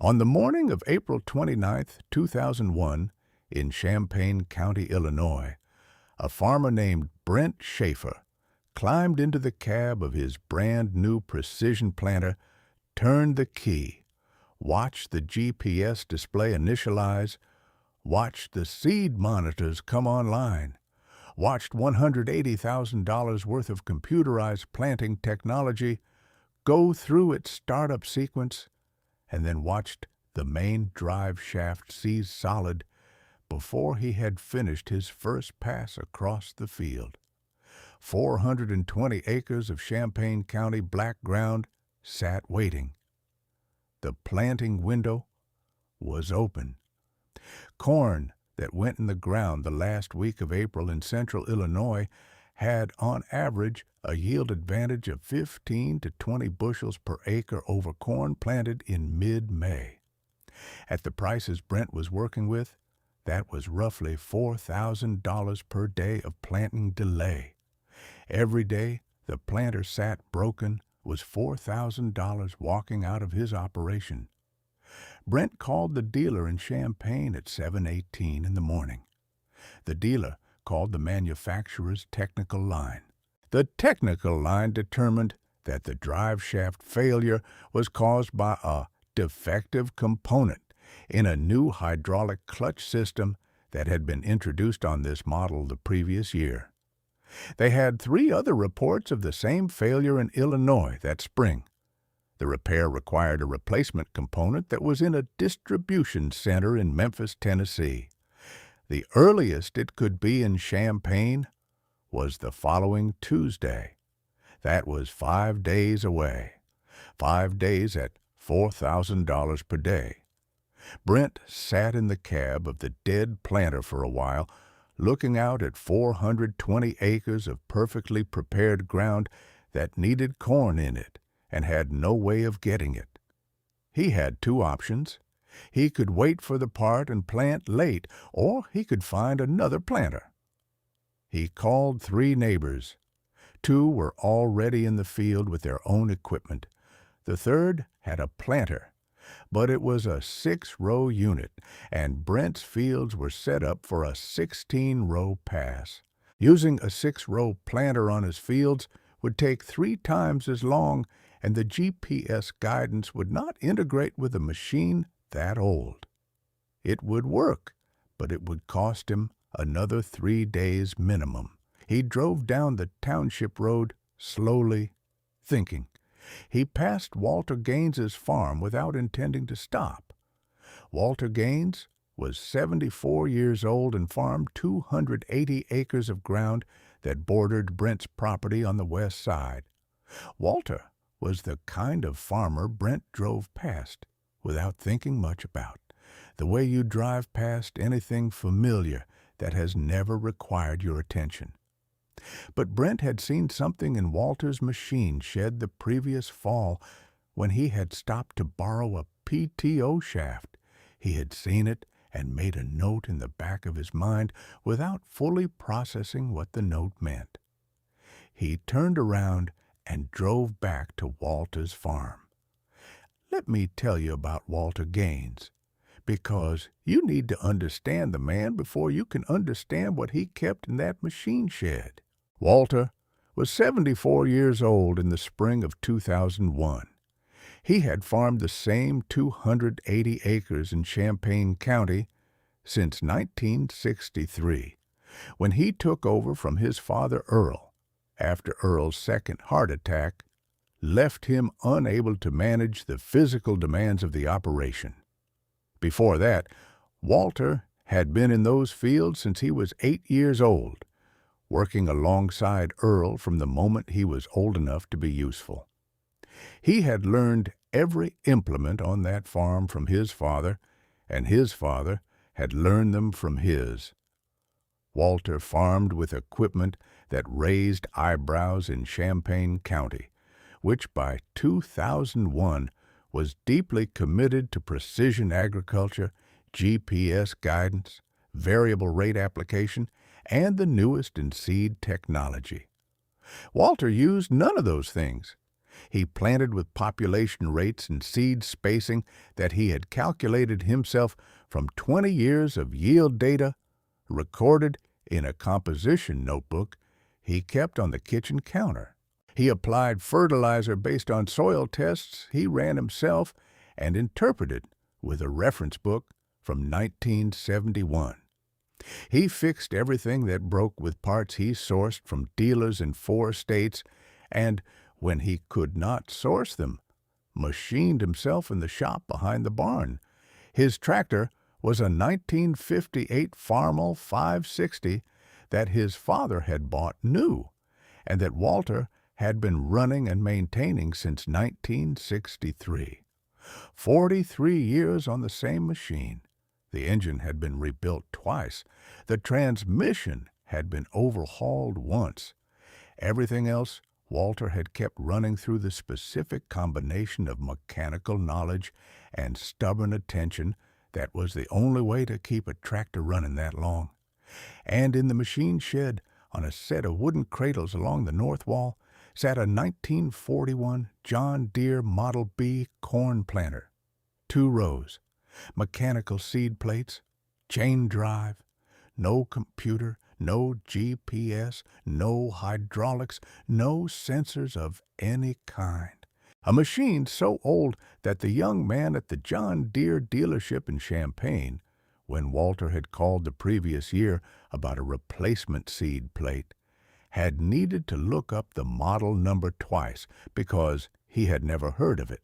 On the morning of April 29th, 2001, in Champaign County, Illinois, a farmer named Brent Schaefer climbed into the cab of his brand-new precision planter, turned the key, watched the GPS display initialize, watched the seed monitors come online, watched $180,000 worth of computerized planting technology go through its startup sequence, and then watched the main drive shaft seize solid before he had finished his first pass across the field. 420 acres of Champaign County black ground sat waiting. The planting window was open. Corn that went in the ground the last week of April in central Illinois had, on average, a yield advantage of 15 to 20 bushels per acre over corn planted in mid-May. At the prices Brent was working with, that was roughly $4,000 per day of planting delay. Every day the planter sat broken was $4,000 walking out of his operation. Brent called the dealer in Champaign at 7:18 in the morning. The dealer called the manufacturer's technical line. The technical line determined that the drive shaft failure was caused by a defective component in a new hydraulic clutch system that had been introduced on this model the previous year. They had 3 other reports of the same failure in Illinois that spring. The repair required a replacement component that was in a distribution center in Memphis, Tennessee. The earliest it could be in Champaign was the following Tuesday. That was 5 days away. 5 days at $4,000 per day. Brent sat in the cab of the dead planter for a while, looking out at 420 acres of perfectly prepared ground that needed corn in it and had no way of getting it. He had 2 options. He could wait for the part and plant late, or he could find another planter. He called 3 neighbors. 2 were already in the field with their own equipment. The third had a planter, but it was a 6-row unit, and Brent's fields were set up for a 16-row pass. Using a 6-row planter on his fields would take 3 times as long, and the GPS guidance would not integrate with a machine that old. It would work, but it would cost him another 3 days minimum. He drove down the township road slowly, thinking. He passed Walter Gaines's farm without intending to stop. Walter Gaines was 74 years old and farmed 280 acres of ground that bordered Brent's property on the west side. Walter was the kind of farmer Brent drove past without thinking much about, the way you drive past anything familiar that has never required your attention. But Brent had seen something in Walter's machine shed the previous fall when he had stopped to borrow a PTO shaft. He had seen it and made a note in the back of his mind without fully processing what the note meant. He turned around and drove back to Walter's farm. Let me tell you about Walter Gaines, because you need to understand the man before you can understand what he kept in that machine shed. Walter was 74 years old in the spring of 2001. He had farmed the same 280 acres in Champaign County since 1963, when he took over from his father Earl, after Earl's second heart attack left him unable to manage the physical demands of the operation. Before that, Walter had been in those fields since he was 8 years old, working alongside Earl from the moment he was old enough to be useful. He had learned every implement on that farm from his father, and his father had learned them from his. Walter farmed with equipment that raised eyebrows in Champaign County, which by 2001 was deeply committed to precision agriculture, GPS guidance, variable rate application, and the newest in seed technology. Walter used none of those things. He planted with population rates and seed spacing that he had calculated himself from 20 years of yield data recorded in a composition notebook he kept on the kitchen counter. He applied fertilizer based on soil tests he ran himself and interpreted with a reference book from 1971. He fixed everything that broke with parts he sourced from dealers in 4 states, and when he could not source them, machined himself in the shop behind the barn. His tractor was a 1958 Farmall 560 that his father had bought new, and that Walter had been running and maintaining since 1963. 43 years on the same machine. The engine had been rebuilt twice. The transmission had been overhauled once. Everything else Walter had kept running through the specific combination of mechanical knowledge and stubborn attention that was the only way to keep a tractor running that long. And in the machine shed, on a set of wooden cradles along the north wall, sat a 1941 John Deere Model B corn planter. 2 rows, mechanical seed plates, chain drive, no computer, no GPS, no hydraulics, no sensors of any kind. A machine so old that the young man at the John Deere dealership in Champaign, when Walter had called the previous year about a replacement seed plate, had needed to look up the model number twice because he had never heard of it.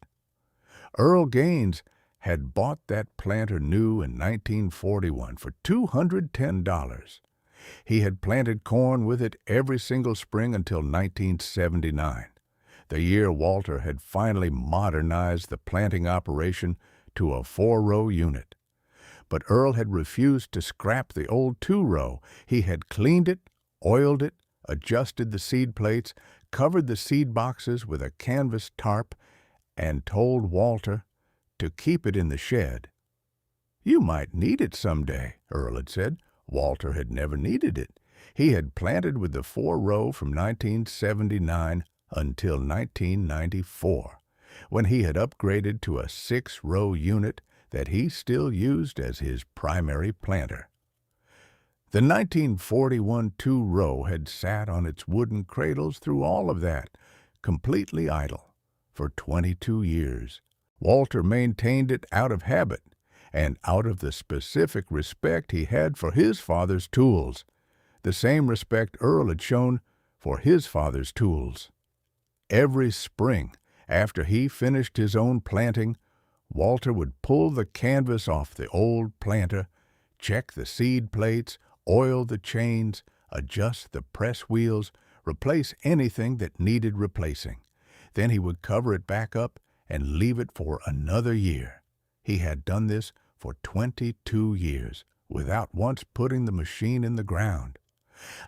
Earl Gaines had bought that planter new in 1941 for $210. He had planted corn with it every single spring until 1979, the year Walter had finally modernized the planting operation to a 4-row unit. But Earl had refused to scrap the old 2-row. He had cleaned it, oiled it, adjusted the seed plates, covered the seed boxes with a canvas tarp, and told Walter to keep it in the shed. "You might need it someday," Earl had said. Walter had never needed it. He had planted with the 4-row from 1979 until 1994, when he had upgraded to a 6-row unit that he still used as his primary planter. The 1941 2-row had sat on its wooden cradles through all of that, completely idle, for 22 years. Walter maintained it out of habit and out of the specific respect he had for his father's tools, the same respect Earl had shown for his father's tools. Every spring, after he finished his own planting, Walter would pull the canvas off the old planter, check the seed plates, oil the chains, adjust the press wheels, replace anything that needed replacing. Then he would cover it back up and leave it for another year. He had done this for 22 years, without once putting the machine in the ground.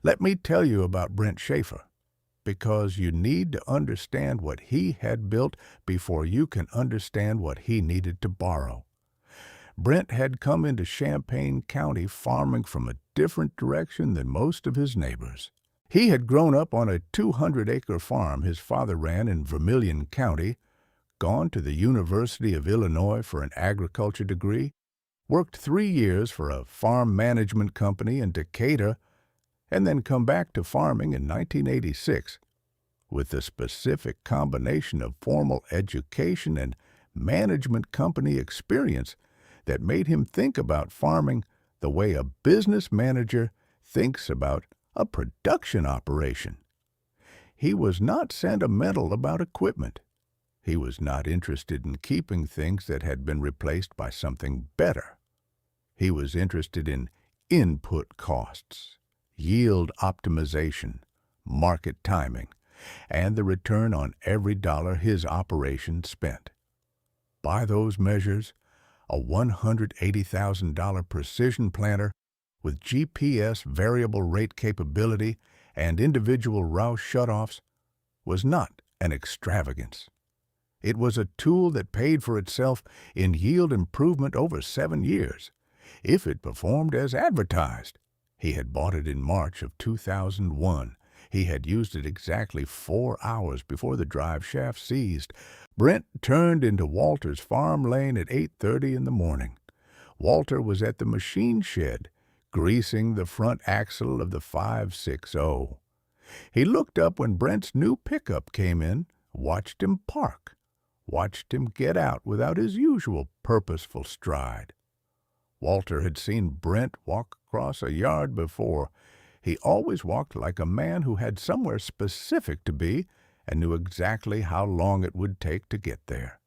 Let me tell you about Brent Schaefer, because you need to understand what he had built before you can understand what he needed to borrow. Brent had come into Champaign County farming from a different direction than most of his neighbors. He had grown up on a 200-acre farm his father ran in Vermilion County, gone to the University of Illinois for an agriculture degree, worked 3 years for a farm management company in Decatur, and then come back to farming in 1986 with the specific combination of formal education and management company experience that made him think about farming the way a business manager thinks about a production operation. He was not sentimental about equipment. He was not interested in keeping things that had been replaced by something better. He was interested in input costs, yield optimization, market timing, and the return on every dollar his operation spent. By those measures, a $180,000 precision planter with GPS variable rate capability and individual Roush shutoffs was not an extravagance. It was a tool that paid for itself in yield improvement over 7 years, if it performed as advertised. He had bought it in March of 2001. He had used it exactly 4 hours before the drive shaft seized. Brent turned into Walter's farm lane at 8:30 in the morning. Walter was at the machine shed, greasing the front axle of the 560. He looked up when Brent's new pickup came in, watched him park, watched him get out without his usual purposeful stride. Walter had seen Brent walk across a yard before. He always walked like a man who had somewhere specific to be and knew exactly how long it would take to get there.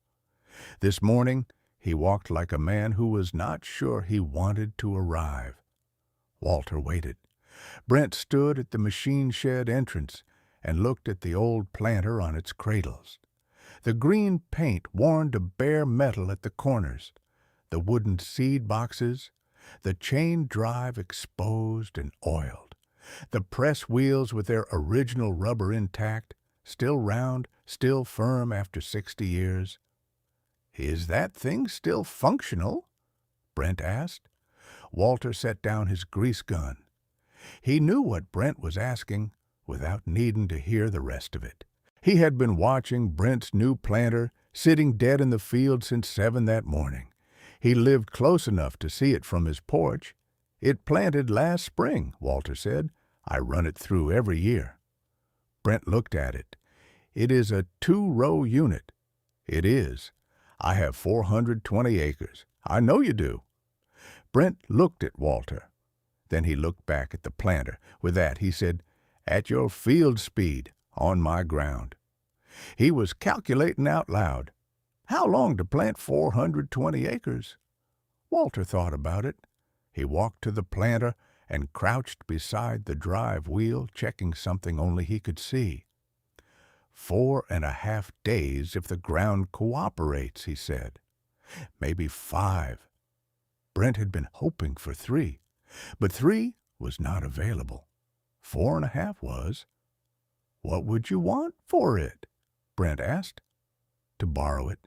This morning, he walked like a man who was not sure he wanted to arrive. Walter waited. Brent stood at the machine shed entrance and looked at the old planter on its cradles. The green paint worn to bare metal at the corners, the wooden seed boxes, the chain drive exposed and oiled, the press wheels with their original rubber intact, still round, still firm after 60 years. "Is that thing still functional?" Brent asked. Walter set down his grease gun. He knew what Brent was asking without needing to hear the rest of it. He had been watching Brent's new planter sitting dead in the field since 7 that morning. He lived close enough to see it from his porch. "It planted last spring," Walter said. "I run it through every year." Brent looked at it. "It is a 2-row unit." "It is. I have 420 acres. I know you do." Brent looked at Walter. Then he looked back at the planter. With that, he said, "At your field speed, on my ground." He was calculating out loud. How long to plant 420 acres? Walter thought about it. He walked to the planter and crouched beside the drive wheel, checking something only he could see. 4.5 days if the ground cooperates, he said. Maybe 5. Brent had been hoping for 3, but 3 was not available. 4.5 was. "What would you want for it?" Brent asked. "To borrow it."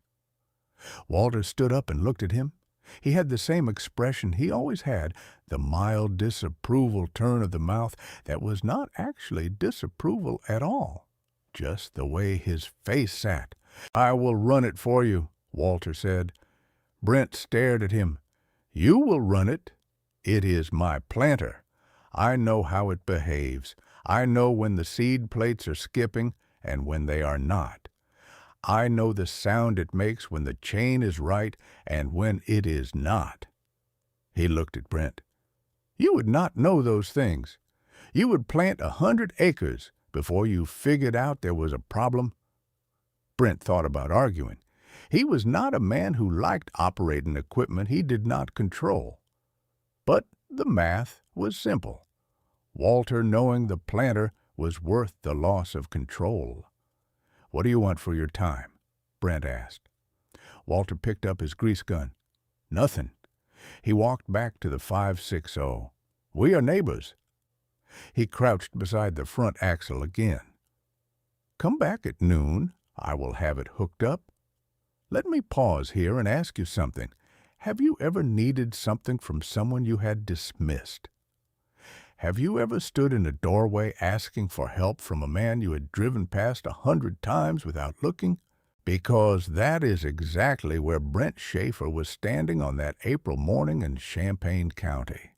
Walter stood up and looked at him. He had the same expression he always had, the mild disapproval turn of the mouth that was not actually disapproval at all, just the way his face sat. "I will run it for you," Walter said. Brent stared at him. "You will run it? It is my planter. I know how it behaves. I know when the seed plates are skipping and when they are not. I know the sound it makes when the chain is right and when it is not." He looked at Brent. "You would not know those things. You would plant 100 acres before you figured out there was a problem." Brent thought about arguing. He was not a man who liked operating equipment he did not control. But the math was simple. Walter knowing the planter was worth the loss of control. "What do you want for your time?" Brent asked. Walter picked up his grease gun. "Nothing." He walked back to the 560. "We are neighbors." He crouched beside the front axle again. "Come back at noon. I will have it hooked up. Let me pause here and ask you something. Have you ever needed something from someone you had dismissed? Have you ever stood in a doorway asking for help from a man you had driven past 100 times without looking? Because that is exactly where Brent Schaefer was standing on that April morning in Champaign County.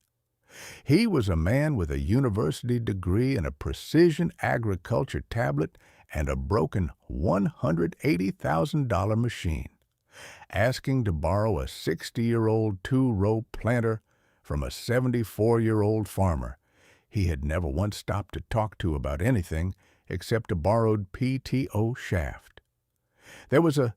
He was a man with a university degree and a precision agriculture tablet and a broken $180,000 machine, asking to borrow a 60-year-old 2-row planter from a 74-year-old farmer he had never once stopped to talk to about anything except a borrowed PTO shaft. There was a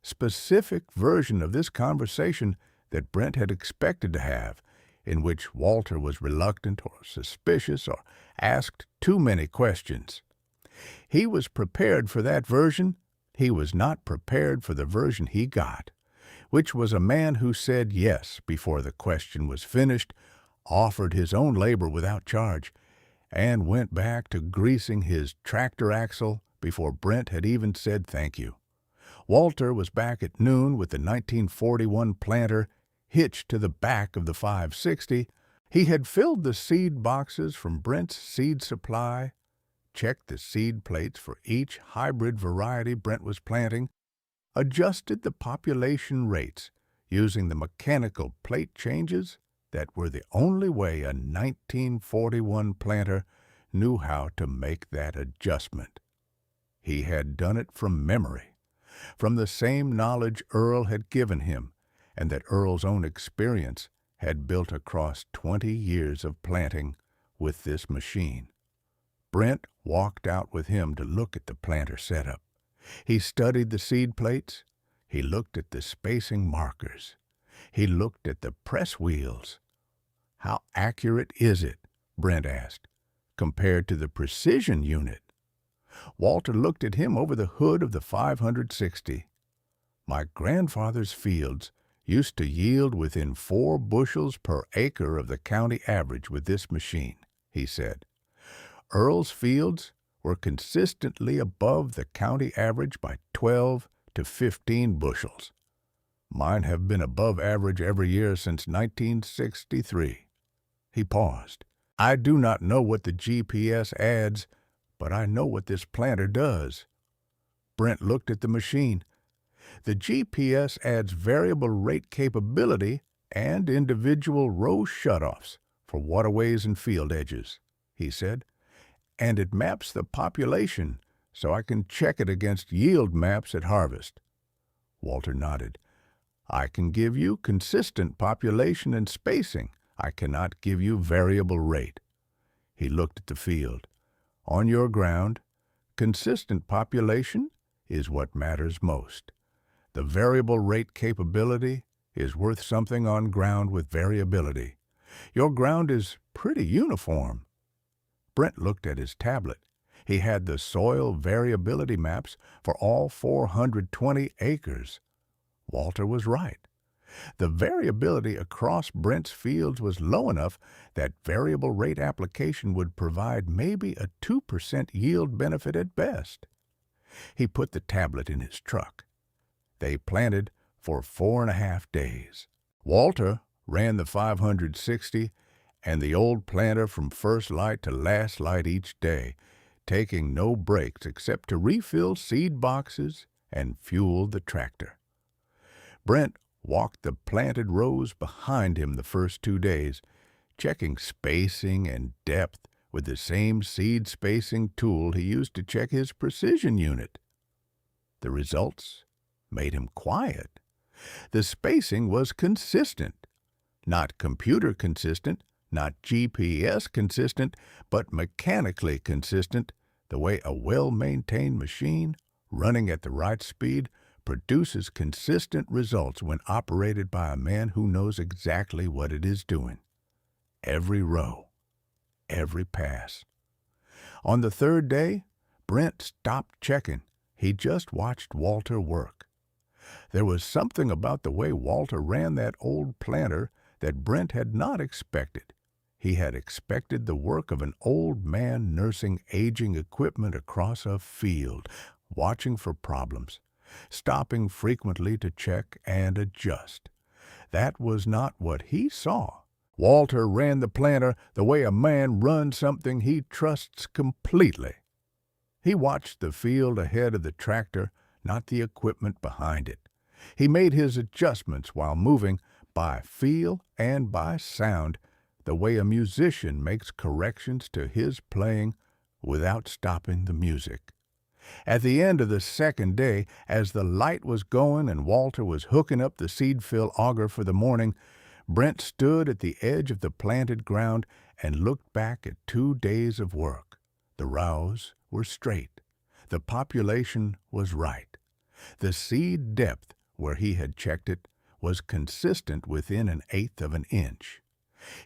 specific version of this conversation that Brent had expected to have, in which Walter was reluctant or suspicious or asked too many questions. He was prepared for that version. He was not prepared for the version he got, which was a man who said yes before the question was finished, offered his own labor without charge, and went back to greasing his tractor axle before Brent had even said thank you. Walter was back at noon with the 1941 planter hitched to the back of the 560. He had filled the seed boxes from Brent's seed supply, checked the seed plates for each hybrid variety Brent was planting, adjusted the population rates using the mechanical plate changes that were the only way a 1941 planter knew how to make that adjustment. He had done it from memory, from the same knowledge Earl had given him, and that Earl's own experience had built across 20 years of planting with this machine. Brent walked out with him to look at the planter setup. He studied the seed plates. He looked at the spacing markers. He looked at the press wheels. "How accurate is it," Brent asked, "compared to the precision unit?" Walter looked at him over the hood of the 560. "My grandfather's fields used to yield within 4 bushels per acre of the county average with this machine," he said. "Earl's fields were consistently above the county average by 12 to 15 bushels. Mine have been above average every year since 1963. He paused. "I do not know what the GPS adds, but I know what this planter does." Brent looked at the machine. "The GPS adds variable rate capability and individual row shutoffs for waterways and field edges," he said. "And it maps the population so I can check it against yield maps at harvest." Walter nodded. "I can give you consistent population and spacing. I cannot give you variable rate." He looked at the field. "On your ground, consistent population is what matters most. The variable rate capability is worth something on ground with variability. Your ground is pretty uniform." Brent looked at his tablet. He had the soil variability maps for all 420 acres. Walter was right. The variability across Brent's fields was low enough that variable rate application would provide maybe a 2% yield benefit at best. He put the tablet in his truck. They planted for 4.5 days. Walter ran the 560 and the old planter from first light to last light each day, taking no breaks except to refill seed boxes and fuel the tractor. Brent walked the planted rows behind him the first 2 days, checking spacing and depth with the same seed spacing tool he used to check his precision unit. The results made him quiet. The spacing was consistent. Not computer consistent, not GPS consistent, but mechanically consistent, the way a well-maintained machine, running at the right speed, produces consistent results when operated by a man who knows exactly what it is doing. Every row, every pass. On the 3rd day, Brent stopped checking. He just watched Walter work. There was something about the way Walter ran that old planter that Brent had not expected. He had expected the work of an old man nursing aging equipment across a field, watching for problems, stopping frequently to check and adjust. That was not what he saw. Walter ran the planter the way a man runs something he trusts completely. He watched the field ahead of the tractor, not the equipment behind it. He made his adjustments while moving by feel and by sound, the way a musician makes corrections to his playing without stopping the music. At the end of the 2nd day, as the light was going and Walter was hooking up the seed fill auger for the morning, Brent stood at the edge of the planted ground and looked back at 2 days of work. The rows were straight. The population was right. The seed depth, where he had checked it, was consistent within 1/8 of an inch.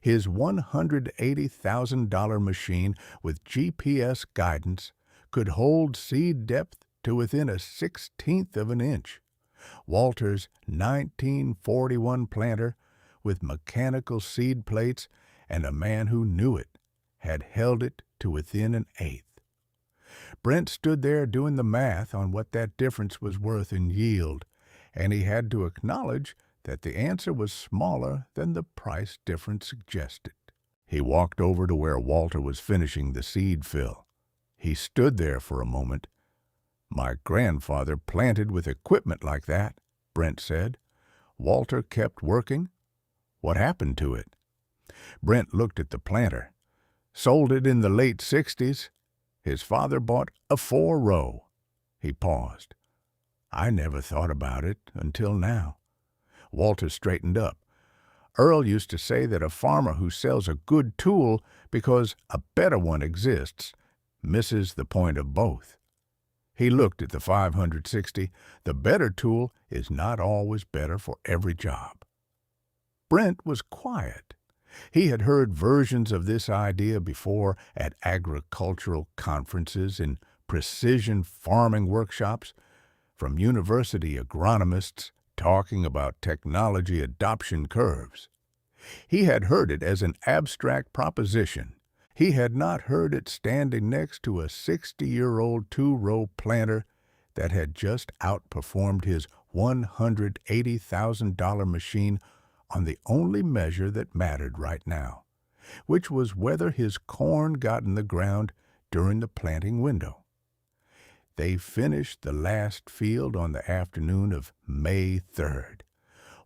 His $180,000 machine with GPS guidance could hold seed depth to within 1/16 of an inch. Walter's 1941 planter, with mechanical seed plates and a man who knew it, had held it to within 1/8. Brent stood there doing the math on what that difference was worth in yield, and he had to acknowledge that the answer was smaller than the price difference suggested. He walked over to where Walter was finishing the seed fill. He stood there for a moment. "My grandfather planted with equipment like that," Brent said. "Walter kept working. What happened to it?" Brent looked at the planter. "Sold it in the late '60s. His father bought a 4-row. He paused. "I never thought about it until now." Walter straightened up. "Earl used to say that a farmer who sells a good tool because a better one exists misses the point of both." He looked at the 560. The better tool is not always better for every job. Brent was quiet. He had heard versions of this idea before at agricultural conferences, in precision farming workshops, from university agronomists talking about technology adoption curves. He had heard it as an abstract proposition. He had not heard it standing next to a 60-year-old 2-row planter that had just outperformed his $180,000 machine on the only measure that mattered right now, which was whether his corn got in the ground during the planting window. They finished the last field on the afternoon of May 3rd.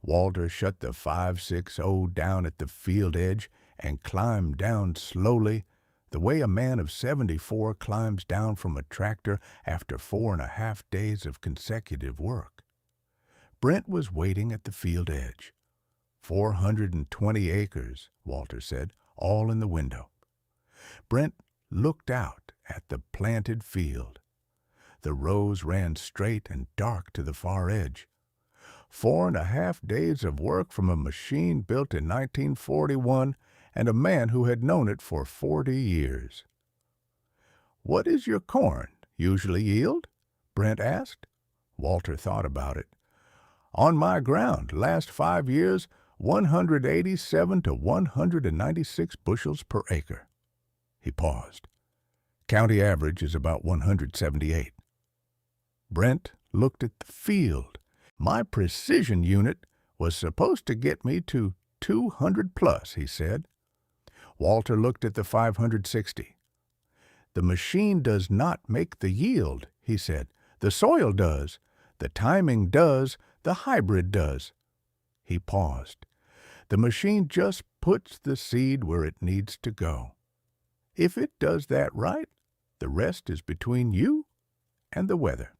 Walter shut the 560 down at the field edge and climbed down slowly, the way a man of 74 climbs down from a tractor after 4.5 days of consecutive work. Brent was waiting at the field edge. 420 acres, Walter said, all in the window. Brent looked out at the planted field. The rows ran straight and dark to the far edge. 4.5 days of work from a machine built in 1941 and a man who had known it for 40 years. "What is your corn usually yield?" Brent asked. Walter thought about it. "On my ground, last 5 years, 187 to 196 bushels per acre." He paused. "County average is about 178. Brent looked at the field. "My precision unit was supposed to get me to 200 plus, he said. Walter looked at the 560. "The machine does not make the yield," he said. "The soil does. The timing does. The hybrid does." He paused. "The machine just puts the seed where it needs to go. If it does that right, the rest is between you and the weather."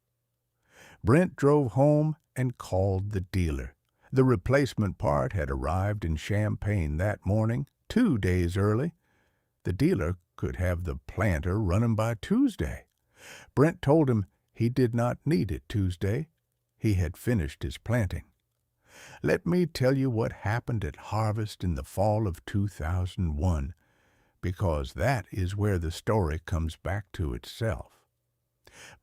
Brent drove home and called the dealer. The replacement part had arrived in Champaign that morning, 2 days early. The dealer could have the planter running by Tuesday. Brent told him he did not need it Tuesday. He had finished his planting. Let me tell you what happened at harvest in the fall of 2001, because that is where the story comes back to itself.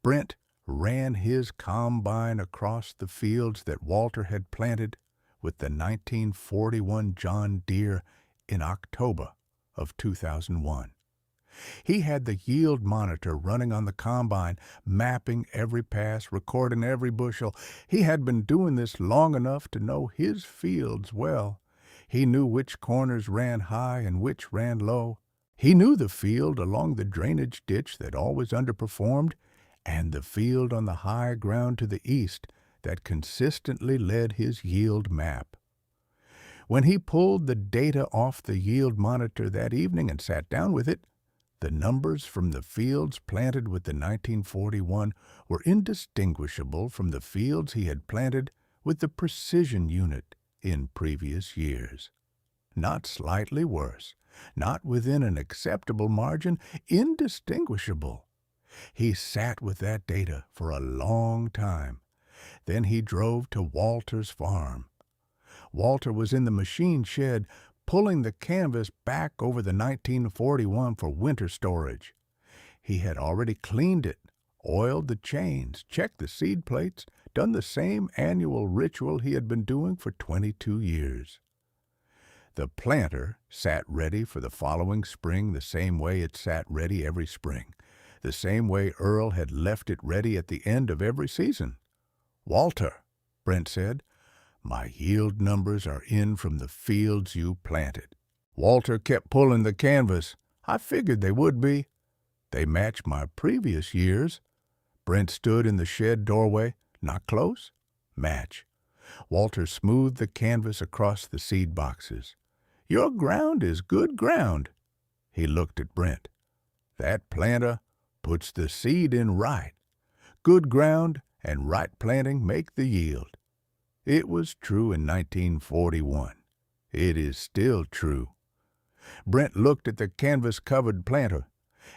Brent ran his combine across the fields that Walter had planted with the 1941 John Deere in October of 2001. He had the yield monitor running on the combine, mapping every pass, recording every bushel. He had been doing this long enough to know his fields well. He knew which corners ran high and which ran low. He knew the field along the drainage ditch that always underperformed, and the field on the high ground to the east that consistently led his yield map. When he pulled the data off the yield monitor that evening and sat down with it, the numbers from the fields planted with the 1941 were indistinguishable from the fields he had planted with the precision unit in previous years. Not slightly worse, not within an acceptable margin, indistinguishable. He sat with that data for a long time. Then he drove to Walter's farm. Walter was in the machine shed, pulling the canvas back over the 1941 for winter storage. He had already cleaned it, oiled the chains, checked the seed plates, done the same annual ritual he had been doing for 22 years. The planter sat ready for the following spring the same way it sat ready every spring, the same way Earl had left it ready at the end of every season. "Walter," Brent said, "my yield numbers are in from the fields you planted." Walter kept pulling the canvas. "I figured they would be." They match my previous years. Brent stood in the shed doorway. Not close? Match. Walter smoothed the canvas across the seed boxes. Your ground is good ground. He looked at Brent. That planter puts the seed in right. Good ground and right planting make the yield. It was true in 1941. It is still true. Brent looked at the canvas-covered planter,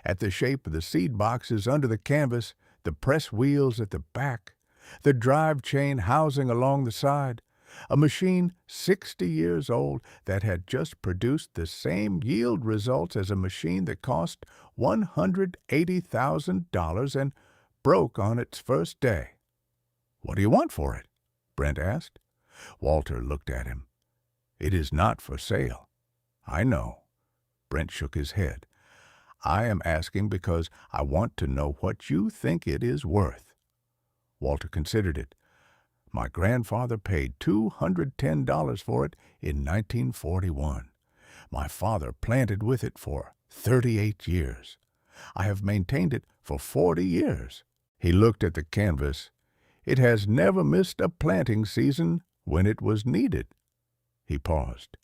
at the shape of the seed boxes under the canvas, the press wheels at the back, the drive chain housing along the side, a machine 60 years old that had just produced the same yield results as a machine that cost $180,000 and broke on its first day. What do you want for it? Brent asked. Walter looked at him. It is not for sale. I know. Brent shook his head. I am asking because I want to know what you think it is worth. Walter considered it. My grandfather paid $210 for it in 1941. My father planted with it for 38 years. I have maintained it for 40 years. He looked at the canvas. It has never missed a planting season when it was needed. He paused.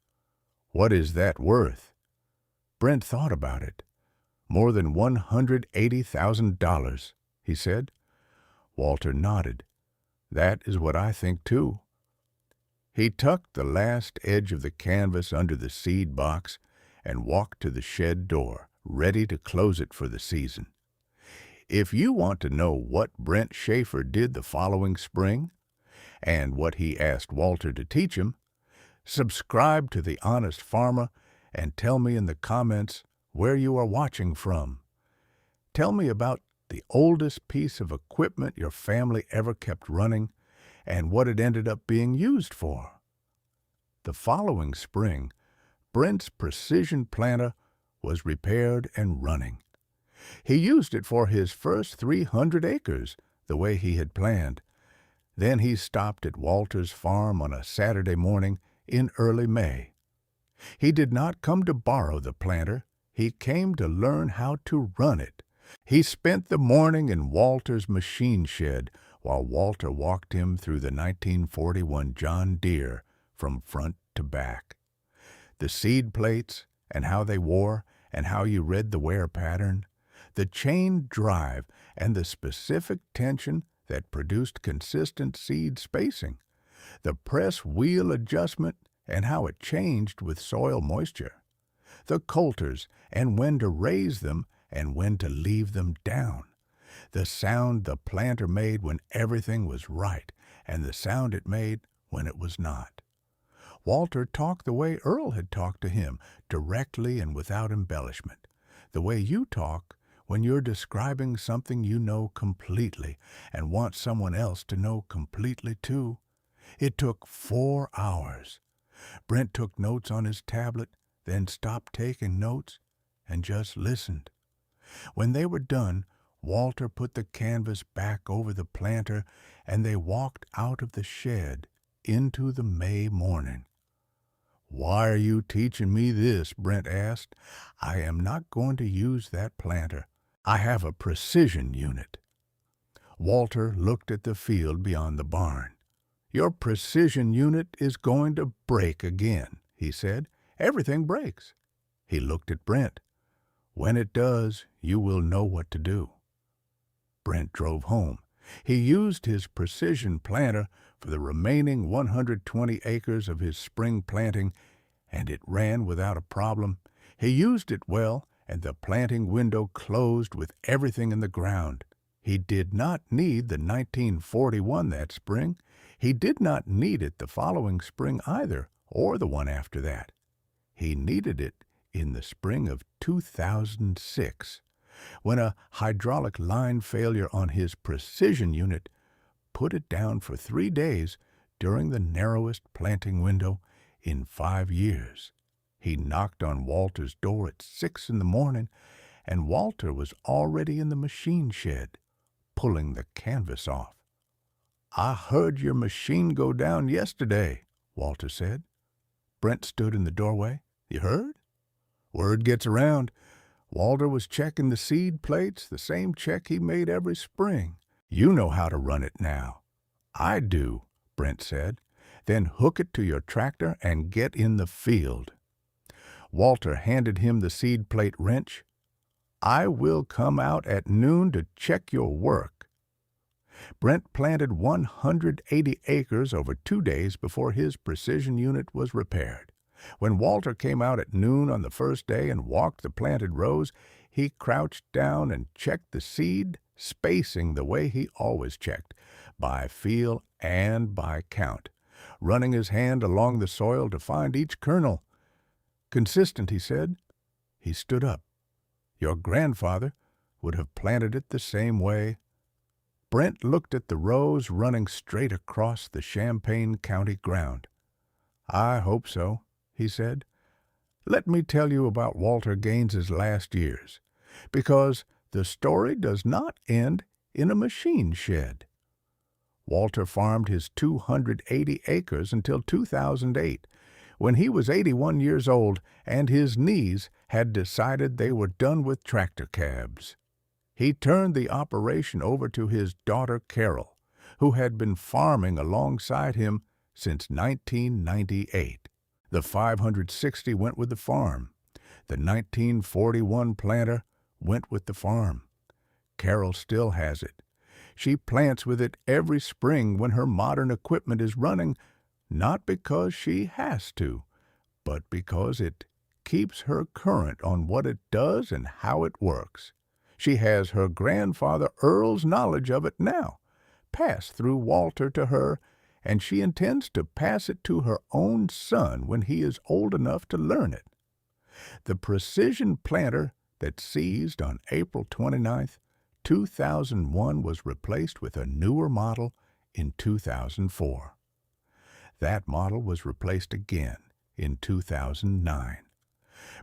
What is that worth? Brent thought about it. More than $180,000, he said. Walter nodded. That is what I think, too. He tucked the last edge of the canvas under the seed box and walked to the shed door, ready to close it for the season. If you want to know what Brent Schaefer did the following spring, and what he asked Walter to teach him, subscribe to The Honest Farmer and tell me in the comments where you are watching from. Tell me about the oldest piece of equipment your family ever kept running and what it ended up being used for. The following spring, Brent's precision planter was repaired and running. He used it for his first 300 acres, the way he had planned. Then he stopped at Walter's farm on a Saturday morning in early May. He did not come to borrow the planter. He came to learn how to run it. He spent the morning in Walter's machine shed while Walter walked him through the 1941 John Deere from front to back. The seed plates and how they wore and how you read the wear pattern, the chain drive and the specific tension that produced consistent seed spacing, the press wheel adjustment and how it changed with soil moisture, the coulters and when to raise them and when to leave them down, the sound the planter made when everything was right and the sound it made when it was not. Walter talked the way Earl had talked to him, directly and without embellishment, the way you talk when you're describing something you know completely and want someone else to know completely too. It took 4 hours. Brent took notes on his tablet, then stopped taking notes and just listened. When they were done, Walter put the canvas back over the planter and they walked out of the shed into the May morning. Why are you teaching me this? Brent asked. I am not going to use that planter. I have a precision unit. Walter looked at the field beyond the barn. Your precision unit is going to break again, he said. Everything breaks. He looked at Brent. When it does, you will know what to do. Brent drove home. He used his precision planter for the remaining 120 acres of his spring planting, and it ran without a problem. He used it well, and the planting window closed with everything in the ground. He did not need the 1941 that spring. He did not need it the following spring either, or the one after that. He needed it in the spring of 2006, when a hydraulic line failure on his precision unit put it down for 3 days during the narrowest planting window in 5 years. He knocked on Walter's door at 6 in the morning, and Walter was already in the machine shed, pulling the canvas off. I heard your machine go down yesterday, Walter said. Brent stood in the doorway. You heard? Word gets around. Walter was checking the seed plates, the same check he made every spring. "You know how to run it now." "I do," Brent said. "Then hook it to your tractor and get in the field." Walter handed him the seed plate wrench. "I will come out at noon to check your work." Brent planted 180 acres over 2 days before his precision unit was repaired. When Walter came out at noon on the first day and walked the planted rows, he crouched down and checked the seed, spacing the way he always checked, by feel and by count, running his hand along the soil to find each kernel. "Consistent," he said. He stood up. "Your grandfather would have planted it the same way." Brent looked at the rows running straight across the Champaign County ground. "I hope so," he said. "Let me tell you about Walter Gaines's last years, because the story does not end in a machine shed." Walter farmed his 280 acres until 2008, when he was 81 years old and his knees had decided they were done with tractor cabs. He turned the operation over to his daughter Carol, who had been farming alongside him since 1998. The 560 went with the farm. The 1941 planter went with the farm. Carol still has it. She plants with it every spring when her modern equipment is running, not because she has to, but because it keeps her current on what it does and how it works. She has her grandfather Earl's knowledge of it now, passed through Walter to her, and she intends to pass it to her own son when he is old enough to learn it. The precision planter that seized on April 29th, 2001 was replaced with a newer model in 2004. That model was replaced again in 2009.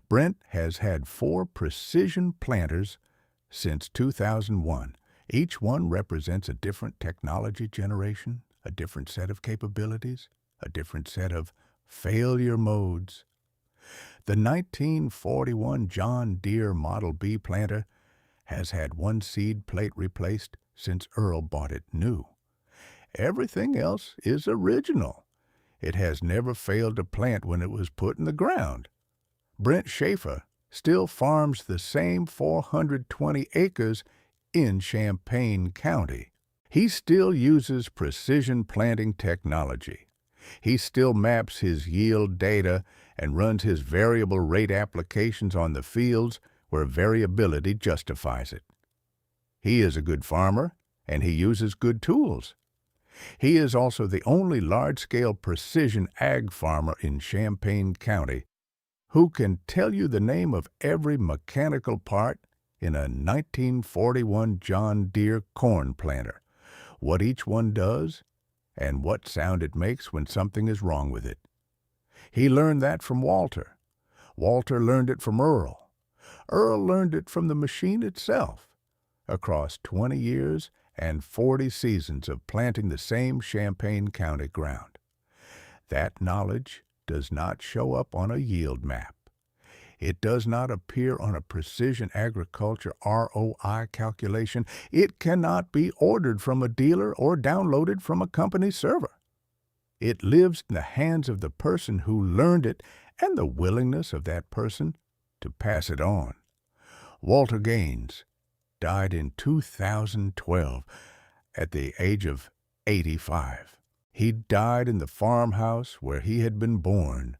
Brent has had 4 precision planters since 2001. Each one represents a different technology generation, a different set of capabilities, a different set of failure modes. The 1941 John Deere Model B planter has had 1 seed plate replaced since Earl bought it new. Everything else is original. It has never failed to plant when it was put in the ground. Brent Schaefer still farms the same 420 acres in Champaign County. He still uses precision planting technology. He still maps his yield data and runs his variable rate applications on the fields where variability justifies it. He is a good farmer, and he uses good tools. He is also the only large-scale precision ag farmer in Champaign County who can tell you the name of every mechanical part in a 1941 John Deere corn planter, what each one does, and what sound it makes when something is wrong with it. He learned that from Walter. Walter learned it from Earl. Earl learned it from the machine itself, across 20 years and 40 seasons of planting the same Champaign County ground. That knowledge does not show up on a yield map. It does not appear on a precision agriculture ROI calculation. It cannot be ordered from a dealer or downloaded from a company server. It lives in the hands of the person who learned it and the willingness of that person to pass it on. Walter Gaines died in 2012 at the age of 85. He died in the farmhouse where he had been born,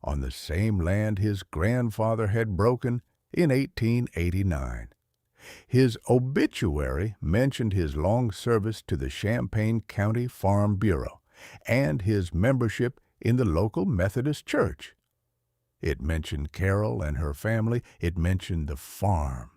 on the same land his grandfather had broken in 1889. His obituary mentioned his long service to the Champaign County Farm Bureau and his membership in the local Methodist Church. It mentioned Carol and her family. It mentioned the farm.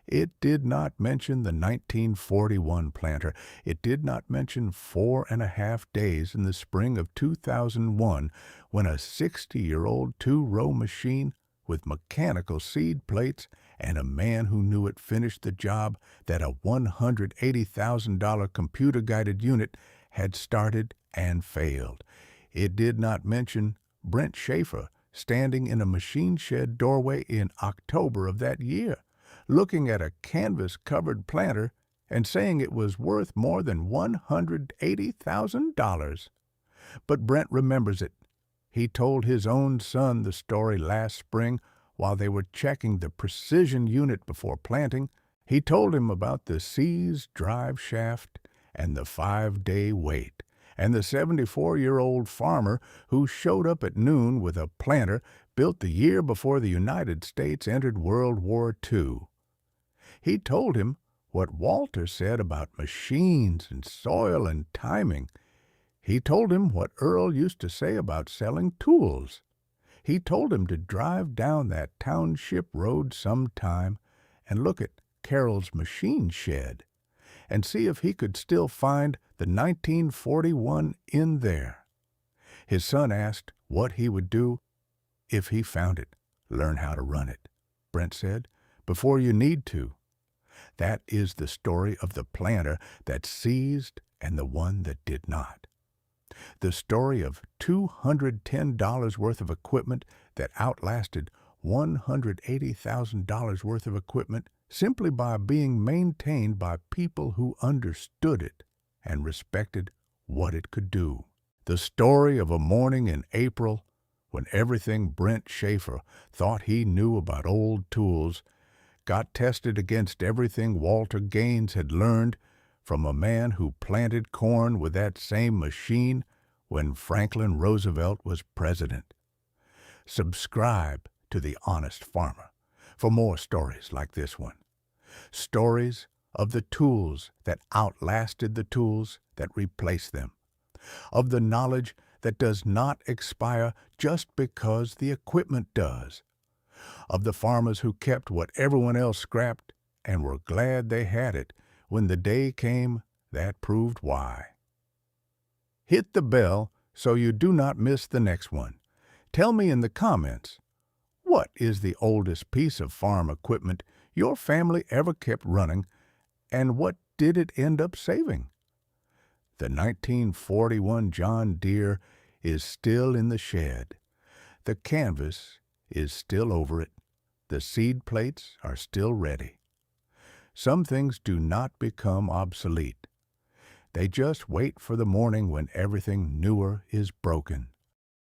It did not mention the 1941 planter. It did not mention 4.5 days in the spring of 2001 when a 60-year-old 2-row machine with mechanical seed plates and a man who knew it finished the job that a $180,000 computer-guided unit had started and failed. It did not mention Brent Schaefer standing in a machine shed doorway in October of that year, looking at a canvas-covered planter and saying it was worth more than $180,000. But Brent remembers it. He told his own son the story last spring while they were checking the precision unit before planting. He told him about the seized drive shaft and the 5-day wait, and the 74-year-old farmer who showed up at noon with a planter built the year before the United States entered World War II. He told him what Walter said about machines and soil and timing. He told him what Earl used to say about selling tools. He told him to drive down that township road sometime and look at Carol's machine shed and see if he could still find the 1941 in there. His son asked what he would do if he found it. Learn how to run it, Brent said, before you need to. That is the story of the planter that seized and the one that did not. The story of $210 worth of equipment that outlasted $180,000 worth of equipment simply by being maintained by people who understood it and respected what it could do. The story of a morning in April when everything Brent Schaefer thought he knew about old tools got tested against everything Walter Gaines had learned from a man who planted corn with that same machine when Franklin Roosevelt was president. Subscribe to The Honest Farmer for more stories like this one. Stories of the tools that outlasted the tools that replaced them. Of the knowledge that does not expire just because the equipment does. Of the farmers who kept what everyone else scrapped and were glad they had it when the day came that proved why. Hit the bell so you do not miss the next one. Tell me in the comments, what is the oldest piece of farm equipment your family ever kept running, and what did it end up saving? The 1941 John Deere is still in the shed. The canvas is still over it. The seed plates are still ready. Some things do not become obsolete. They just wait for the morning when everything newer is broken.